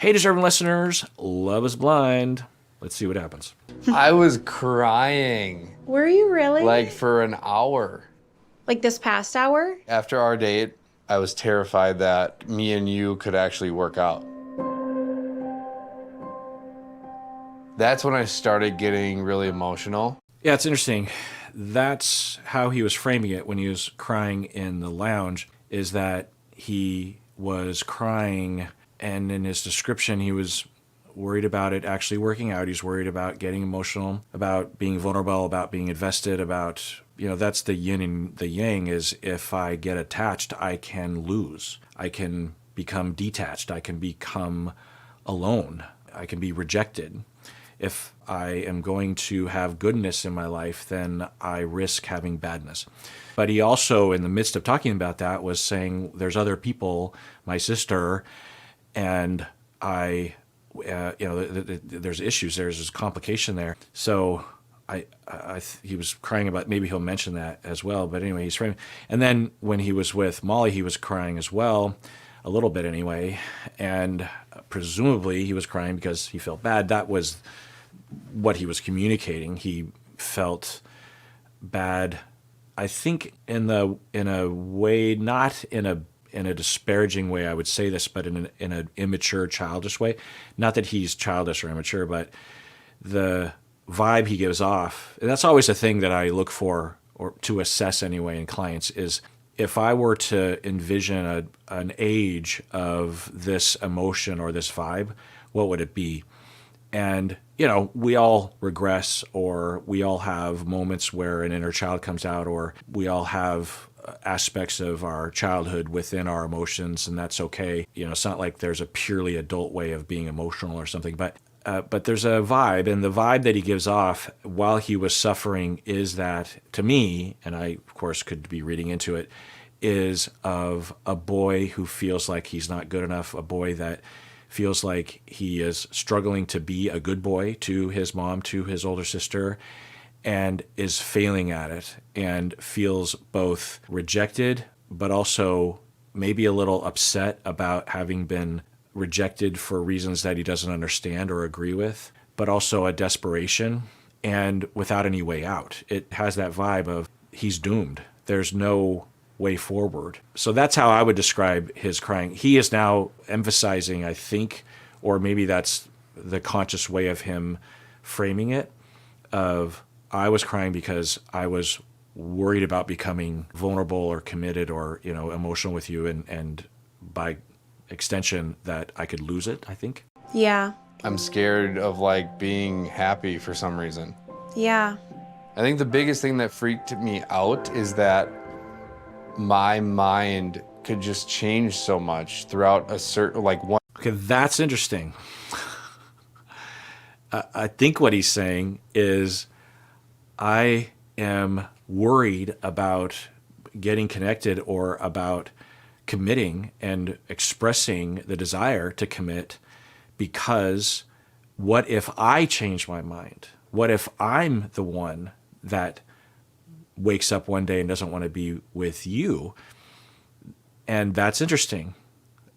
Hey, deserving listeners, Love is Blind. Let's see what happens. I was crying Were you really? like for an hour. Like this past hour? After our date, I was terrified that me and you could actually work out. That's when I started getting really emotional. Yeah, it's interesting. That's how he was framing it when he was crying in the lounge, is that he was crying, and in his description, he was worried about it actually working out. He's worried about getting emotional, about being vulnerable, about being invested, about, that's the yin and the yang, is if I get attached, I can lose. I can become detached. I can become alone. I can be rejected. If I am going to have goodness in my life, then I risk having badness. But he also, in the midst of talking about that, was saying there's other people, my sister, and there's issues, there's this complication there. So he was crying about, maybe he'll mention that as well. But anyway, he's framing. And then when he was with Molly, he was crying as well, a little bit anyway. And presumably he was crying because he felt bad. That was what he was communicating. He felt bad, I think, in a way, not in a disparaging way, I would say this, but in an immature, childish way. Not that he's childish or immature, but the vibe he gives off, and that's always a thing that I look for, or to assess anyway in clients, is if I were to envision an age of this emotion or this vibe, what would it be? And, we all regress, or we all have moments where an inner child comes out, or we all have aspects of our childhood within our emotions, and that's okay. It's not like there's a purely adult way of being emotional or something, but there's a vibe, and the vibe that he gives off while he was suffering is that, to me, and I, of course, could be reading into it, is of a boy who feels like he's not good enough, a boy that feels like he is struggling to be a good boy to his mom, to his older sister, and is failing at it, and feels both rejected, but also maybe a little upset about having been rejected for reasons that he doesn't understand or agree with, but also a desperation and without any way out. It has that vibe of he's doomed. There's no way forward. So that's how I would describe his crying. He is now emphasizing, I think, or maybe that's the conscious way of him framing it, of I was crying because I was worried about becoming vulnerable or committed or, emotional with you, and by extension that I could lose it, I think. Yeah. I'm scared of being happy for some reason. Yeah. I think the biggest thing that freaked me out is that my mind could just change so much throughout a certain, one. Okay, that's interesting. I think what he's saying is I am worried about getting connected or about committing and expressing the desire to commit, because what if I change my mind? What if I'm the one that wakes up one day and doesn't want to be with you? And that's interesting.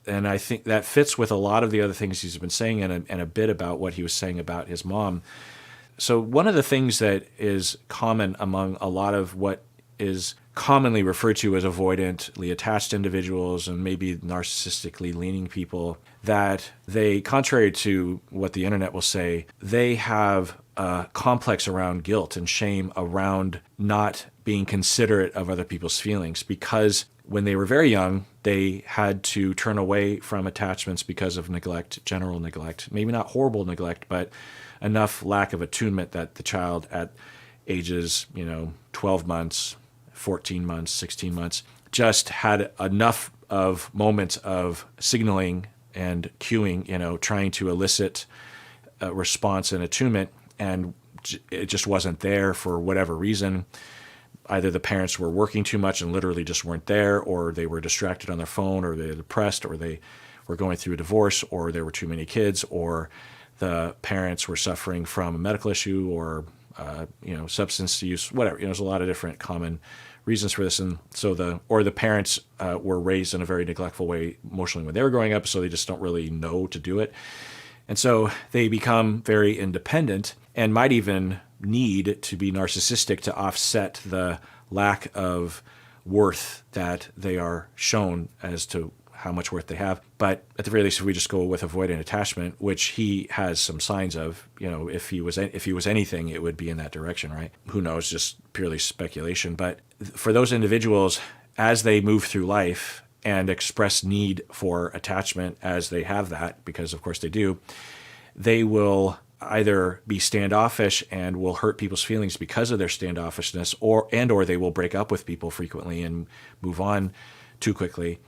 And I think that fits with a lot of the other things he's been saying, and a bit about what he was saying about his mom. So one of the things that is common among a lot of what is commonly referred to as avoidantly attached individuals, and maybe narcissistically leaning people, that they, contrary to what the internet will say, they have a complex around guilt and shame around not being considerate of other people's feelings, because when they were very young, they had to turn away from attachments because of neglect, general neglect, maybe not horrible neglect, but enough lack of attunement that the child at ages, 12 months, 14 months, 16 months, just had enough of moments of signaling and cueing, trying to elicit a response and attunement, and it just wasn't there for whatever reason. Either the parents were working too much and literally just weren't there, or they were distracted on their phone, or they were depressed, or they were going through a divorce, or there were too many kids, or the parents were suffering from a medical issue, or substance use, whatever. There's a lot of different common reasons for this. And so the parents were raised in a very neglectful way emotionally when they were growing up, so they just don't really know to do it. And so they become very independent and might even need to be narcissistic to offset the lack of worth that they are shown as to how much worth they have. But at the very least, if we just go with avoidant attachment, which he has some signs of, if he was anything, it would be in that direction, right? Who knows? Just purely speculation. But for those individuals, as they move through life and express need for attachment, as they have that, because of course they do, they will either be standoffish and will hurt people's feelings because of their standoffishness, or they will break up with people frequently and move on too quickly,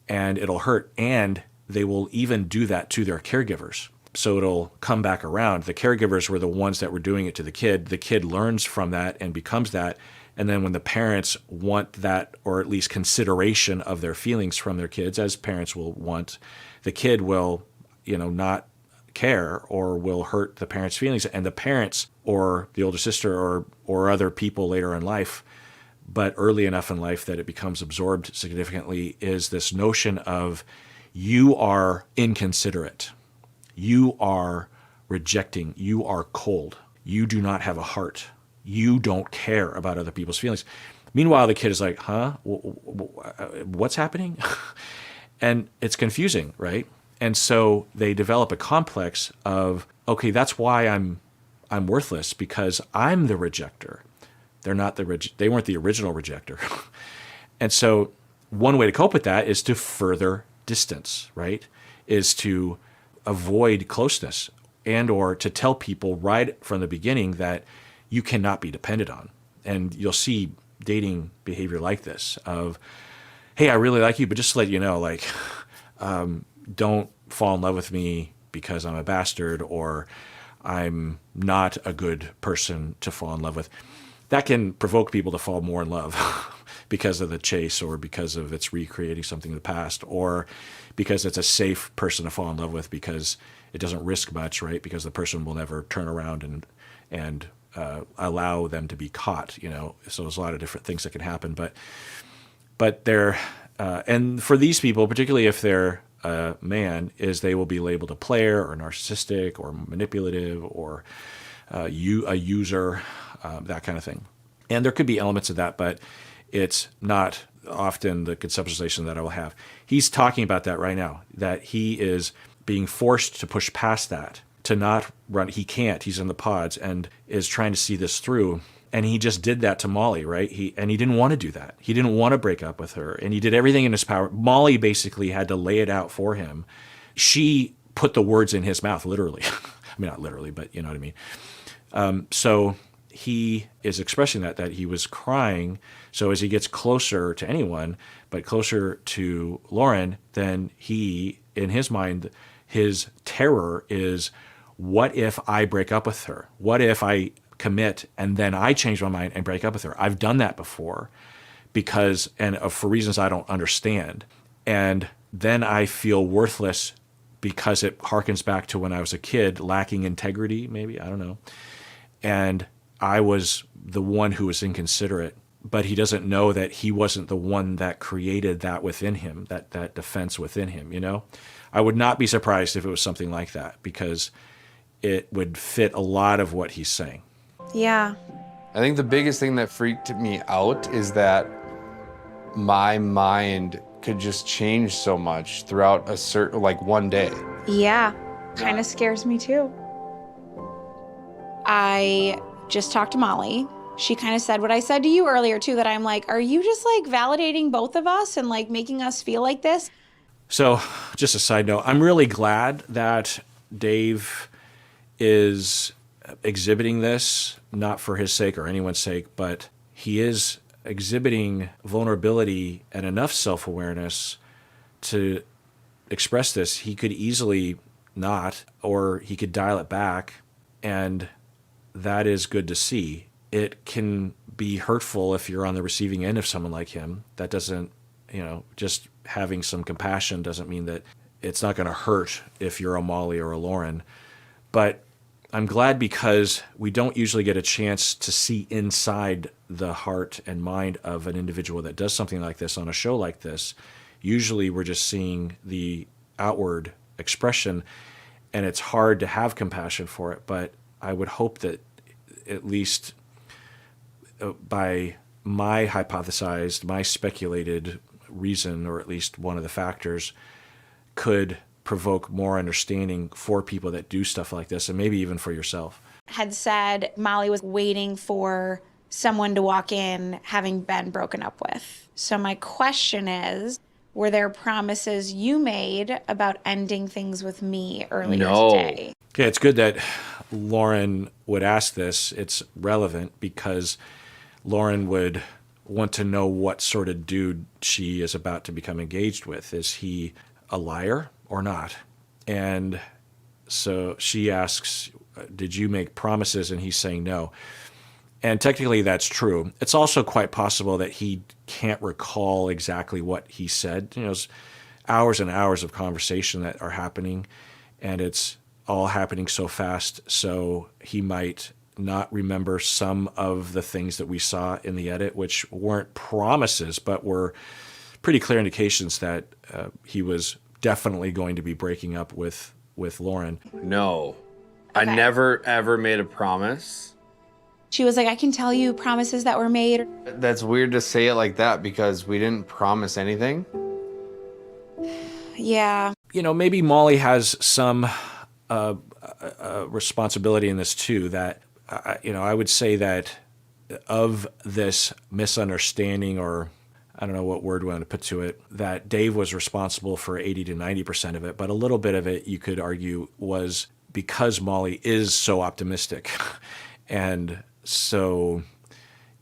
and it'll hurt. And they will even do that to their caregivers. So it'll come back around. The caregivers were the ones that were doing it to the kid learns from that and becomes that. And then when the parents want that, or at least consideration of their feelings from their kids, as parents will want, the kid will, not care or will hurt the parents' feelings. And the parents or the older sister or other people later in life, but early enough in life that it becomes absorbed significantly, is this notion of you are inconsiderate, you are rejecting, you are cold, you do not have a heart, you don't care about other people's feelings. Meanwhile, the kid is like, huh? What's happening? And it's confusing, right? And so they develop a complex of, okay, that's why I'm worthless, because I'm the rejecter. They're not they weren't the original rejecter. And so one way to cope with that is to further distance, right? Is to avoid closeness, and or to tell people right from the beginning that you cannot be depended on. And you'll see dating behavior like this of, hey, I really like you, but just to let you know, don't fall in love with me because I'm a bastard, or I'm not a good person to fall in love with. That can provoke people to fall more in love because of the chase, or because of it's recreating something in the past, or because it's a safe person to fall in love with because it doesn't risk much, right? Because the person will never turn around and allow them to be caught, So there's a lot of different things that can happen, but they're and for these people, particularly if they're a man, is they will be labeled a player or narcissistic or manipulative or a user, that kind of thing. And there could be elements of that, but it's not often the conceptualization that I will have. He's talking about that right now, that he is being forced to push past that, to not run. He can't. He's in the pods and is trying to see this through. And he just did that to Molly, right? He didn't want to do that. He didn't want to break up with her. And he did everything in his power. Molly basically had to lay it out for him. She put the words in his mouth, literally. I mean, not literally, but you know what I mean. So he is expressing that he was crying. So as he gets closer to anyone, but closer to Lauren, then he, in his mind, his terror is, what if I break up with her? What if I commit and then I change my mind and break up with her? I've done that before for reasons I don't understand. And then I feel worthless because it harkens back to when I was a kid, lacking integrity, maybe, I don't know. And I was the one who was inconsiderate, but he doesn't know that he wasn't the one that created that within him, that defense within him, I would not be surprised if it was something like that, because it would fit a lot of what he's saying. Yeah. I think the biggest thing that freaked me out is that my mind could just change so much throughout one day. Yeah. Kind of scares me too. I just talked to Molly. She kind of said what I said to you earlier too, that I'm like, are you just validating both of us and making us feel like this? So just a side note, I'm really glad that Dave is exhibiting this, not for his sake or anyone's sake, but he is exhibiting vulnerability and enough self-awareness to express this. He could easily not, or he could dial it back, and that is good to see. It can be hurtful if you're on the receiving end of someone like him. That doesn't, just having some compassion doesn't mean that it's not going to hurt if you're a Molly or a Lauren. But I'm glad because we don't usually get a chance to see inside the heart and mind of an individual that does something like this on a show like this. Usually we're just seeing the outward expression, and it's hard to have compassion for it. But I would hope that at least by my hypothesized, my speculated reason, or at least one of the factors, could provoke more understanding for people that do stuff like this, and maybe even for yourself. Had said Molly was waiting for someone to walk in having been broken up with. So my question is, were there promises you made about ending things with me earlier today? Okay, it's good that Lauren would ask this. It's relevant because Lauren would want to know what sort of dude she is about to become engaged with. Is he a liar or not? And so she asks, did you make promises? And he's saying no. And technically that's true. It's also quite possible that he can't recall exactly what he said. It's hours and hours of conversation that are happening, and it's all happening so fast. So he might not remember some of the things that we saw in the edit, which weren't promises, but were pretty clear indications that he was definitely going to be breaking up with Lauren. No. Okay. I never, ever made a promise. She was like, I can tell you promises that were made. That's weird to say it like that because we didn't promise anything. Yeah. Maybe Molly has some responsibility in this too, that, I would say that of this misunderstanding, or I don't know what word we want to put to it, that Dave was responsible for 80 to 90% of it, but a little bit of it, you could argue, was because Molly is so optimistic and so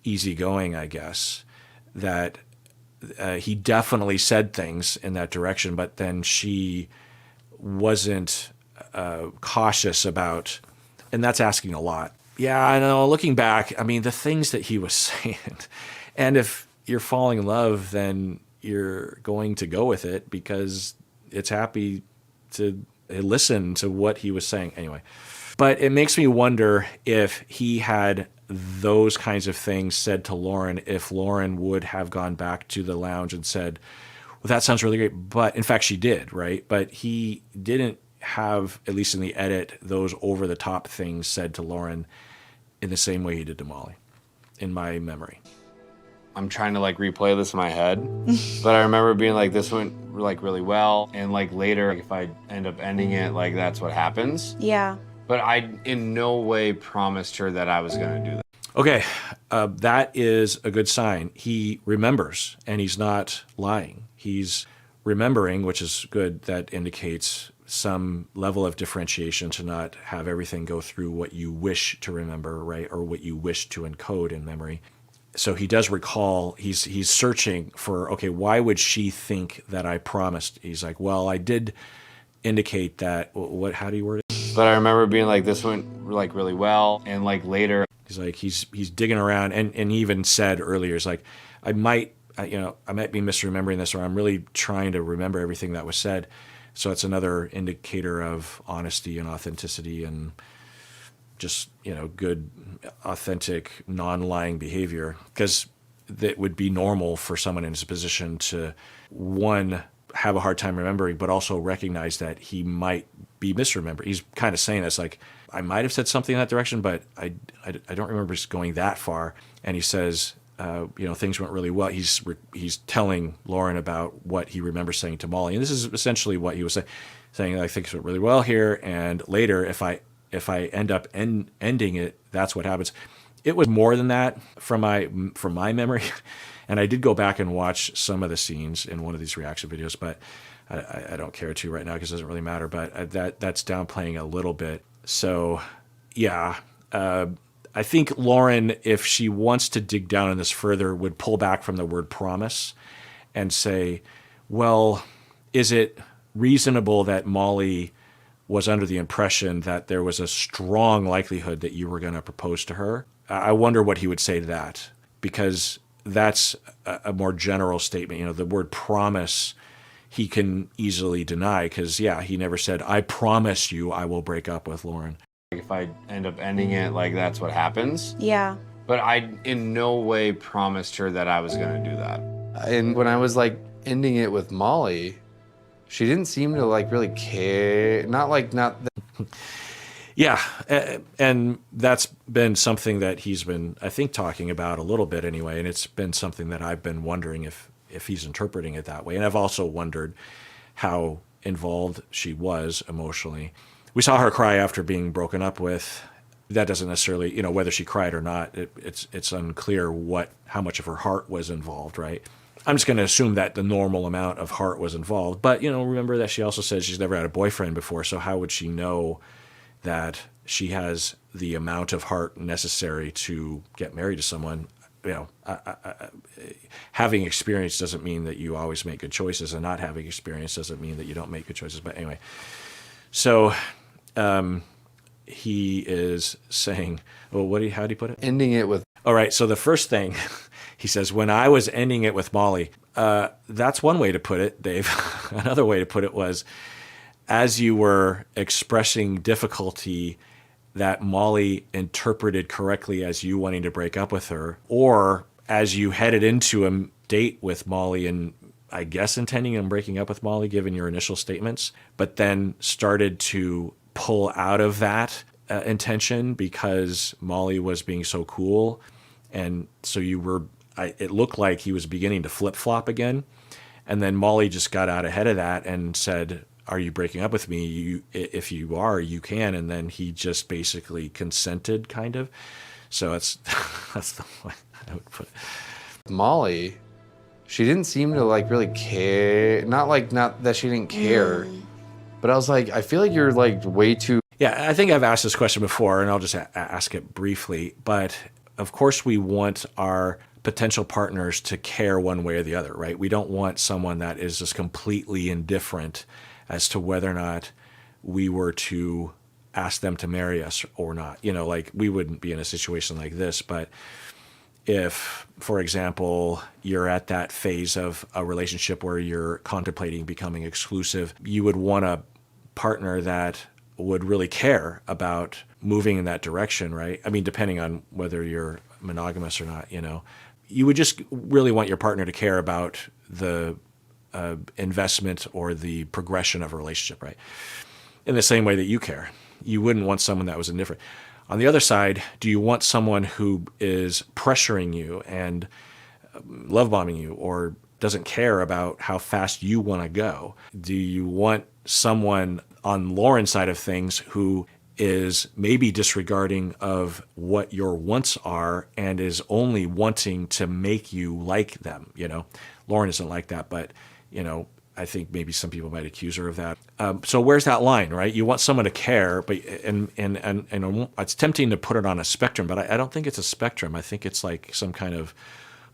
easygoing, I guess, that he definitely said things in that direction, but then she wasn't cautious about, and that's asking a lot. Yeah, I know. Looking back, I mean, the things that he was saying, and if you're falling in love, then you're going to go with it because it's happy to listen to what he was saying anyway. But it makes me wonder if he had those kinds of things said to Lauren, if Lauren would have gone back to the lounge and said, well, that sounds really great. But in fact, she did, right? But he didn't have, at least in the edit, those over-the-top things said to Lauren in the same way he did to Molly, in my memory. I'm trying to replay this in my head, but I remember being like, this went really well. And later, if I end up ending it, that's what happens. Yeah. But I in no way promised her that I was going to do that. Okay, that is a good sign. He remembers, and he's not lying. He's remembering, which is good. That indicates some level of differentiation, to not have everything go through what you wish to remember, right, or what you wish to encode in memory. So he does recall. He's searching for, okay, why would she think that I promised? He's like, well, I did indicate that. What? How do you word it? But I remember being like, this went really well. And later, he's like, he's digging around, and he even said earlier, it's like, I might be misremembering this, or I'm really trying to remember everything that was said. So it's another indicator of honesty and authenticity, and just good, authentic, non-lying behavior, because that would be normal for someone in his position to, one, have a hard time remembering, but also recognize that he might be misremembering. He's kind of saying this, like, I might have said something in that direction, but I don't remember just going that far. And he says, things went really well. He's telling Lauren about what he remembers saying to Molly, and this is essentially what he was saying. I think it went really well here, and later, if I end up ending it, that's what happens. It was more than that from my memory. And I did go back and watch some of the scenes in one of these reaction videos, but I don't care to right now because it doesn't really matter. But that's downplaying a little bit. So, yeah, I think Lauren, if she wants to dig down on this further, would pull back from the word promise and say, well, is it reasonable that Molly was under the impression that there was a strong likelihood that you were going to propose to her? I wonder what he would say to that, because that's a more general statement. The word promise, he can easily deny, because, yeah, he never said, I promise you I will break up with Lauren. If I end up ending it, like that's what happens. Yeah. But I in no way promised her that I was gonna do that. And when I was like ending it with Molly, she didn't seem to like really care. Not Yeah, and that's been something that he's been, I think, talking about a little bit anyway, and it's been something that I've been wondering if he's interpreting it that way. And I've also wondered how involved she was emotionally. We saw her cry after being broken up with. That doesn't necessarily, whether she cried or not, it's unclear how much of her heart was involved, right? I'm just going to assume that the normal amount of heart was involved. But, remember that she also said she's never had a boyfriend before, so how would she know that she has the amount of heart necessary to get married to someone? Having experience doesn't mean that you always make good choices, and not having experience doesn't mean that you don't make good choices. But anyway, so he is saying, well, how do you put it? ending it with. All right, so the first thing he says, when I was ending it with Molly, that's one way to put it, Dave. Another way to put it was, as you were expressing difficulty that Molly interpreted correctly as you wanting to break up with her, or as you headed into a date with Molly and I guess intending on breaking up with Molly given your initial statements, but then started to pull out of that intention because Molly was being so cool. And so it looked like he was beginning to flip-flop again. And then Molly just got out ahead of that and said, are you breaking up with me? If you are, you can. And then he just basically consented, kind of. So that's the way I would put it. Molly, she didn't seem to like really care. Not that she didn't care, but I was like, I feel like you're like way too. Yeah, I think I've asked this question before, and I'll just ask it briefly. But of course, we want our potential partners to care one way or the other, right? We don't want someone that is just completely indifferent as to whether or not we were to ask them to marry us or not. Like we wouldn't be in a situation like this, but if, for example, you're at that phase of a relationship where you're contemplating becoming exclusive, you would want a partner that would really care about moving in that direction, right? I mean, depending on whether you're monogamous or not, you would just really want your partner to care about the investment or the progression of a relationship, right? In the same way that you care. You wouldn't want someone that was indifferent. On the other side, do you want someone who is pressuring you and love bombing you or doesn't care about how fast you want to go? Do you want someone on Lauren's side of things who is maybe disregarding of what your wants are and is only wanting to make you like them? Lauren isn't like that, but I think maybe some people might accuse her of that. So where's that line, right? You want someone to care, but and it's tempting to put it on a spectrum, but I don't think it's a spectrum. I think it's like some kind of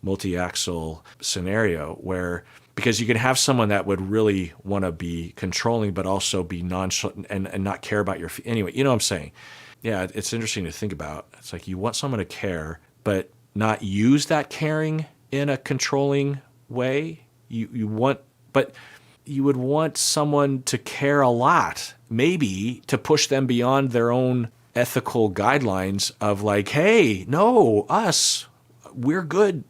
multi-axle scenario where, because you can have someone that would really want to be controlling, but also be nonchalant and not care about your, anyway, you know what I'm saying? Yeah, it's interesting to think about. It's like you want someone to care, but not use that caring in a controlling way. But you would want someone to care a lot, maybe to push them beyond their own ethical guidelines of like, hey, no, we're good.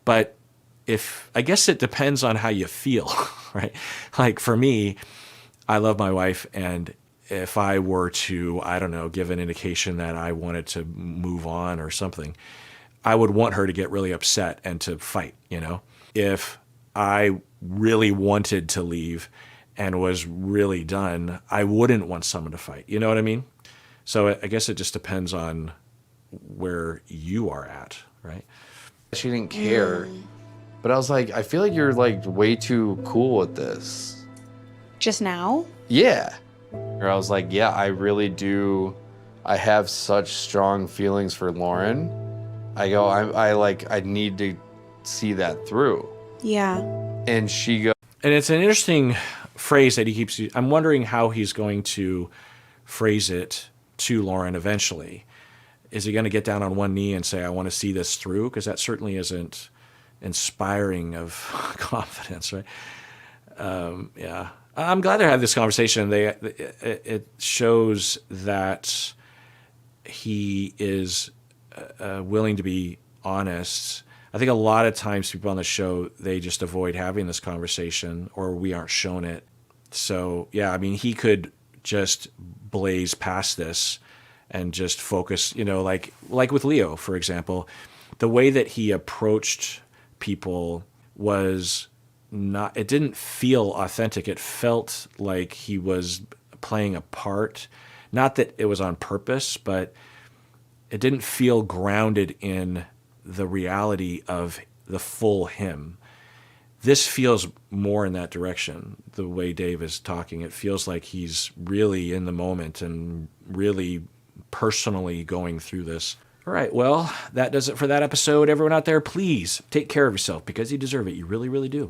But I guess it depends on how you feel, right? Like for me, I love my wife, and if I were to, I don't know, give an indication that I wanted to move on or something, I would want her to get really upset and to fight, If I really wanted to leave and was really done, I wouldn't want someone to fight. You know what I mean? So I guess it just depends on where you are at, right? She didn't care. But I was like, I feel like you're like way too cool with this. Just now? Yeah. Or I was like, yeah, I really do. I have such strong feelings for Lauren. I need to see that through. Yeah. And she goes. And it's an interesting phrase that he keeps using. I'm wondering how he's going to phrase it to Lauren eventually. Is he going to get down on one knee and say, I want to see this through? Because that certainly isn't inspiring of confidence, right? Yeah. I'm glad to have this conversation. It shows that he is willing to be honest. I think a lot of times people on the show, they just avoid having this conversation, or we aren't shown it. So yeah, I mean, he could just blaze past this and just focus, like with Leo, for example, the way that he approached people was not, it didn't feel authentic. It felt like he was playing a part. Not that it was on purpose, but it didn't feel grounded in the reality of the full him. This feels more in that direction, the way Dave is talking. It feels like he's really in the moment and really personally going through this. All right, well, that does it for that episode. Everyone out there, please take care of yourself because you deserve it. You really, really do.